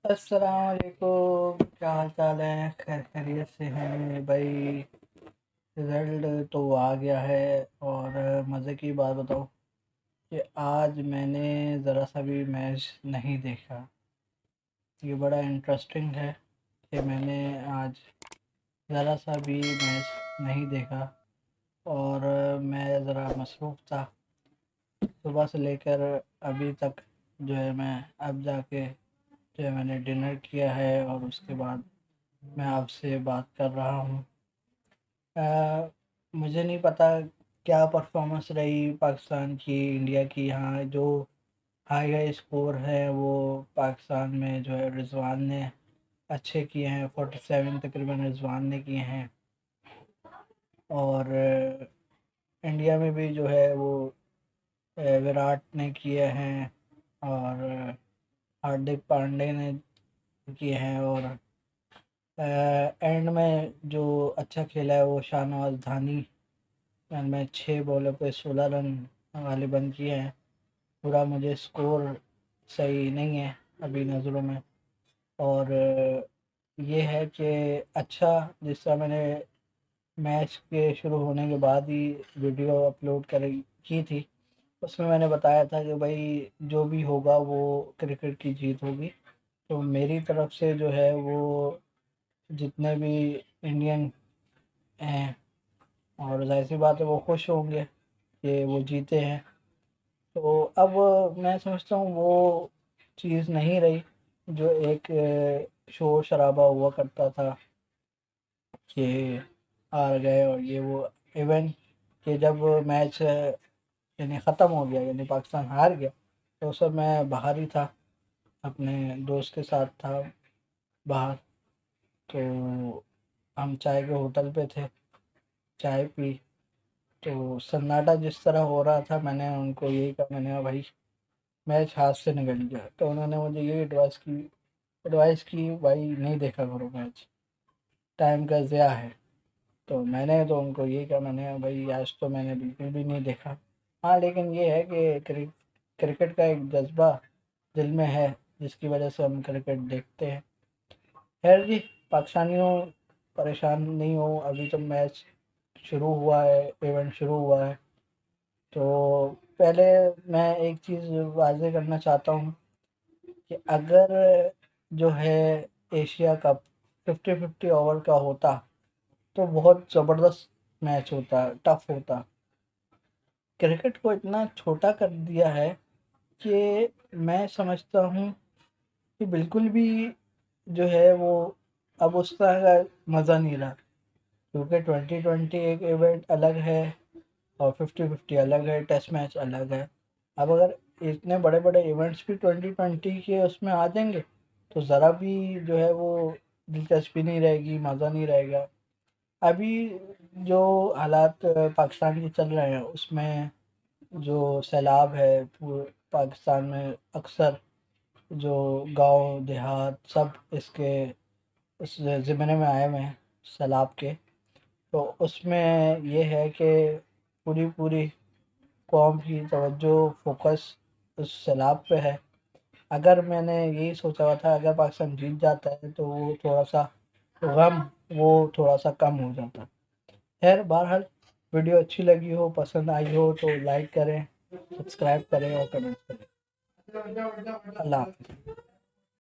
السلام علیکم، کیا حال چال ہے؟ خیر خیریت سے ہیں بھائی؟ رزلٹ تو آ گیا ہے، اور مزے کی بات بتاؤ کہ آج میں نے ذرا سا بھی میچ نہیں دیکھا۔ یہ بڑا انٹرسٹنگ ہے کہ میں نے آج ذرا سا بھی میچ نہیں دیکھا، اور میں ذرا مصروف تھا صبح سے لے کر ابھی تک۔ جو ہے میں اب جا کے جو ہے میں نے ڈنر کیا ہے، اور اس کے بعد میں آپ سے بات کر رہا ہوں۔ مجھے نہیں پتا کیا پرفارمنس رہی پاکستان کی، انڈیا کی۔ یہاں جو ہائی اسکور ہے وہ پاکستان میں جو ہے رضوان نے اچھے کیے ہیں، 47 تقریباً رضوان نے کیے ہیں، اور انڈیا میں بھی جو ہے وہ وراٹ نے کیے ہیں، اور ہاردک پانڈے نے کیے ہیں، اور اینڈ میں جو اچھا کھیلا ہے وہ شاہ نواز دھانی میں 6 بالوں پہ 16 رن غالباً کیے ہیں۔ پورا مجھے اسکور صحیح نہیں ہے ابھی نظروں میں، اور یہ ہے کہ اچھا، جس طرح میں نے میچ کے شروع ہونے کے بعد ہی ویڈیو اپلوڈ کی تھی، اس میں نے بتایا تھا کہ بھائی جو بھی ہوگا وہ کرکٹ کی جیت ہوگی۔ تو میری طرف سے جو ہے وہ جتنے بھی انڈین ہیں، اور ظاہر سی بات ہے وہ خوش ہوں گے کہ وہ جیتے ہیں۔ تو اب میں سمجھتا ہوں وہ چیز نہیں رہی جو ایک شور شرابہ ہوا کرتا تھا کہ ہار گئے، اور یہ وہ ایون کہ جب میچ یعنی ختم ہو گیا، یعنی پاکستان ہار گیا، تو اس وقت میں باہر ہی تھا، اپنے دوست کے ساتھ تھا باہر۔ تو ہم چائے کے ہوٹل پہ تھے، چائے پی، تو سناٹا جس طرح ہو رہا تھا، میں نے ان کو یہی کہا، میں نے کہا بھائی میچ ہاتھ سے نکل گیا۔ تو انہوں نے مجھے یہ ایڈوائس کی بھائی نہیں دیکھا کرو میچ، ٹائم کا ضیاع ہے۔ تو میں نے تو ان کو یہی کہا، میں نے کہا بھائی آج تو میں نے بالکل بھی نہیں دیکھا۔ ہاں لیکن یہ ہے کہ کرکٹ کا ایک جذبہ دل میں ہے جس کی وجہ سے ہم کرکٹ دیکھتے ہیں۔ خیر جی، پاکستانیوں پریشان نہیں ہو، ابھی تو میچ شروع ہوا ہے، ایونٹ شروع ہوا ہے۔ تو پہلے میں ایک چیز واضح کرنا چاہتا ہوں کہ اگر جو ہے ایشیا کپ 50-50 اوور کا ہوتا تو بہت زبردست میچ ہوتا، ٹف ہوتا۔ کرکٹ کو اتنا چھوٹا کر دیا ہے کہ میں سمجھتا ہوں کہ بالکل بھی جو ہے وہ اب اس طرح کا مزہ نہیں رہا، کیونکہ 2020 ایک ایونٹ الگ ہے، اور 50-50 الگ ہے، ٹیسٹ میچ الگ ہے۔ اب اگر اتنے بڑے بڑے ایونٹس بھی 2020 کے اس میں آ جائیں گے تو ذرا بھی جو ہے وہ دلچسپی نہیں رہے گی، مزہ نہیں رہے گا۔ ابھی جو حالات پاکستان کے چل رہے ہیں اس میں جو سیلاب ہے پاکستان میں، اکثر جو گاؤں دیہات سب اس زمرے میں آئے ہوئے ہیں سیلاب کے۔ تو اس میں یہ ہے کہ پوری قوم کی توجہ، فوکس اس سیلاب پہ ہے۔ اگر میں نے یہی سوچا ہوا تھا اگر پاکستان جیت جاتا ہے تو وہ تھوڑا سا غم وہ تھوڑا سا کم ہو جاتا۔ خیر بہرحال، ویڈیو اچھی لگی ہو، پسند آئی ہو تو لائک کریں، سبسکرائب کریں اور کمنٹ کریں۔ اللہ حافظ۔